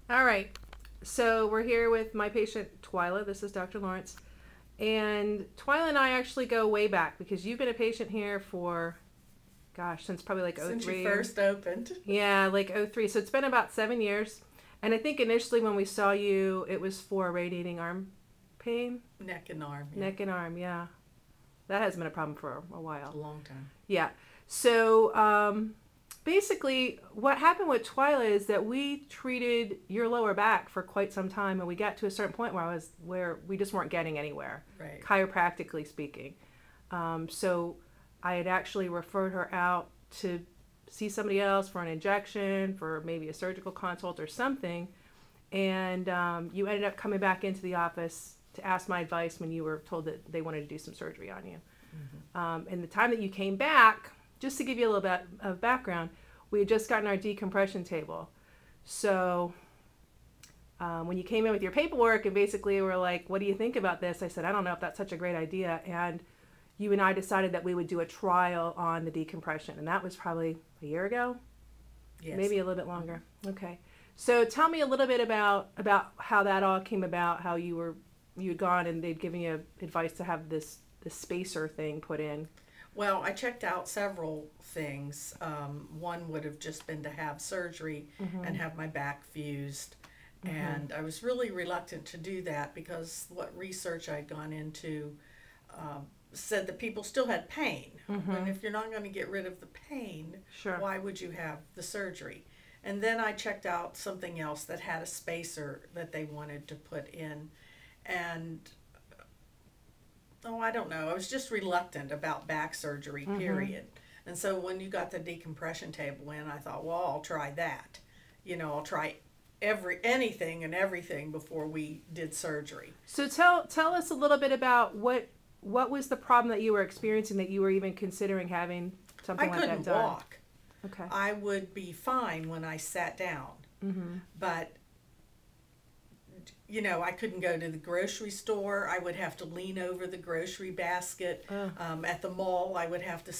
All right. So we're here with my patient, Twyla. This is Dr. Lawrence. And Twyla and I actually go way back because you've been a patient here for, gosh, since probably like Since '03. you first opened. Yeah, like '03. So it's been about 7 years. And I think initially when we saw you, it was for radiating arm pain. Neck and arm. Yeah. Neck and arm, yeah. That has been a problem for a while. A long time. Yeah. So basically what happened with Twyla is that we treated your lower back for quite some time, and we got to a certain point where we just weren't getting anywhere, Right. chiropractically speaking. So I had actually referred her out to see somebody else for an injection, for maybe a surgical consult or something. And you ended up coming back into the office to ask my advice when you were told that they wanted to do some surgery on you. Mm-hmm. And the time that you came back, just to give you a little bit of background, we had just gotten our decompression table. So when you came in with your paperwork and basically were like, what do you think about this? I said, I don't know if that's such a great idea. And you and I decided that we would do a trial on the decompression. And that was probably a year ago? Yes. Maybe a little bit longer. Okay. So tell me a little bit about how that all came about, how you had gone and they'd given you advice to have this spacer thing put in. Well, I checked out several things. One would have just been to have surgery and have my back fused. And I was really reluctant to do that because what research I'd gone into said that people still had pain. And if you're not going to get rid of the pain, Sure. why would you have the surgery? And then I checked out something else that had a spacer that they wanted to put in. And I don't know. I was just reluctant about back surgery, period. And so when you got the decompression table in, I thought, well, I'll try that. I'll try anything and everything before we did surgery. So tell us a little bit about what was the problem that you were experiencing that you were even considering having something I like that couldn't done? walk. Okay. I would be fine when I sat down, but I couldn't go to the grocery store. I would have to lean over the grocery basket. At the mall, I would have to,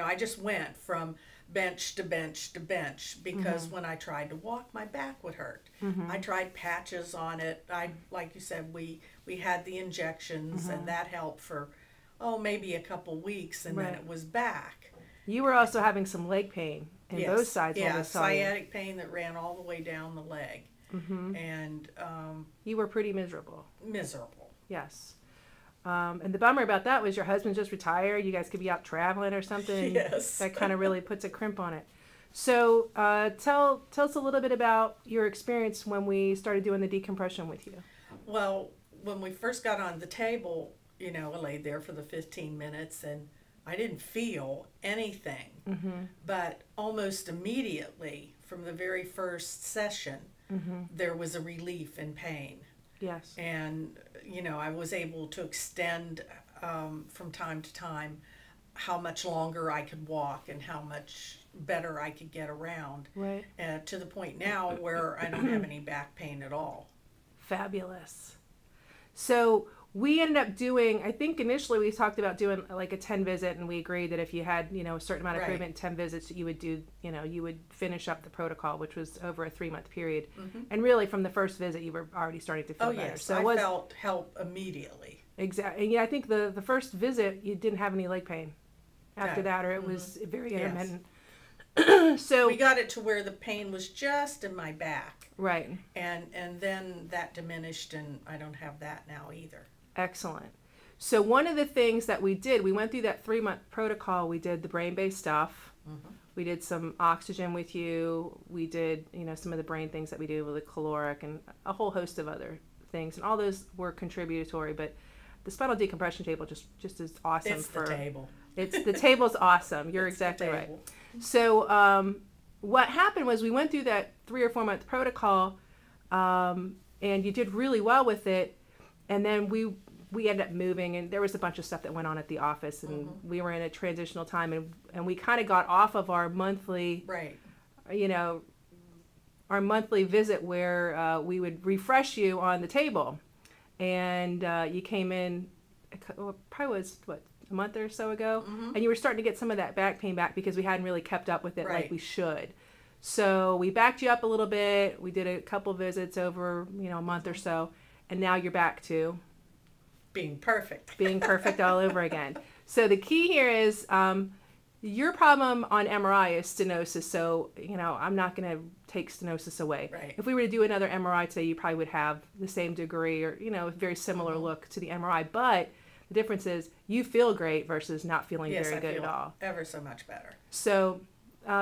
I just went from bench to bench to bench because when I tried to walk, my back would hurt. I tried patches on it. Like you said, we had the injections and that helped for, maybe a couple weeks, and then it was back. You were also having some leg pain in both sides. Yeah, when we saw you. sciatic pain that ran all the way down the leg. And You were pretty miserable. miserable. Yes. And the bummer about that was your husband just retired. You guys could be out traveling or something. Yes. That kind of really puts a crimp on it. So tell us a little bit about your experience when we started doing the decompression with you. Well, when we first got on the table, I laid there for the 15 minutes and I didn't feel anything. But almost immediately from the very first session, there was a relief in pain. Yes. And, I was able to extend from time to time how much longer I could walk and how much better I could get around. Right. To the point now where I don't have any back pain at all. Fabulous. So we ended up doing, I think initially we talked about doing like a 10 visit, and we agreed that if you had, a certain amount of Right. improvement, 10 visits, you would do, you would finish up the protocol, which was over a 3-month period. And really from the first visit, you were already starting to feel better. Yes, So I it was felt help immediately. exactly. And yeah, I think the first visit, you didn't have any leg pain after No. that, or it was very Yes. intermittent. So We got it to where the pain was just in my back. right. And then that diminished, and I don't have that now either. Excellent. So one of the things that we did, we went through that 3-month protocol. We did the brain-based stuff. We did some oxygen with you. We did, some of the brain things that we do with the caloric and a whole host of other things. And all those were contributory, but the spinal decompression table just is awesome. It's the table. The table's awesome. You're It's the exactly right. table. So what happened was we went through that 3 or 4 month protocol, and you did really well with it. And then we ended up moving, and there was a bunch of stuff that went on at the office, and we were in a transitional time, and we kind of got off of our monthly, Right. Our monthly visit where we would refresh you on the table. And you came in, probably was, a month or so ago, and you were starting to get some of that back pain back because we hadn't really kept up with it like Right. we should. So we backed you up a little bit. We did a couple visits over, a month or so, and now you're back to being perfect. Being perfect all over again. So the key here is your problem on MRI is stenosis. So, I'm not going to take stenosis away. Right. If we were to do another MRI today, you probably would have the same degree or, a very similar look to the MRI. But the difference is you feel great versus not feeling very good at all. Ever so much better. So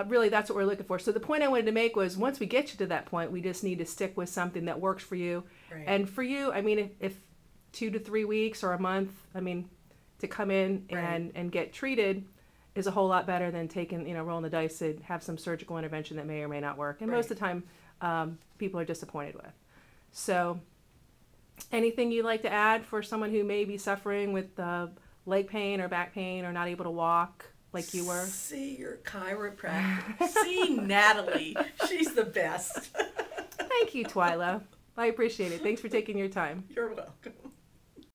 really that's what we're looking for. So the point I wanted to make was once we get you to that point, we just need to stick with something that works for you. Right. And for you, if 2 to 3 weeks or a month, to come in and get treated is a whole lot better than taking, rolling the dice to have some surgical intervention that may or may not work. And most of the time, people are disappointed with. So anything you'd like to add for someone who may be suffering with leg pain or back pain or not able to walk like you were? See your chiropractor. See Natalie. She's the best. Thank you, Twyla. I appreciate it. Thanks for taking your time. You're welcome.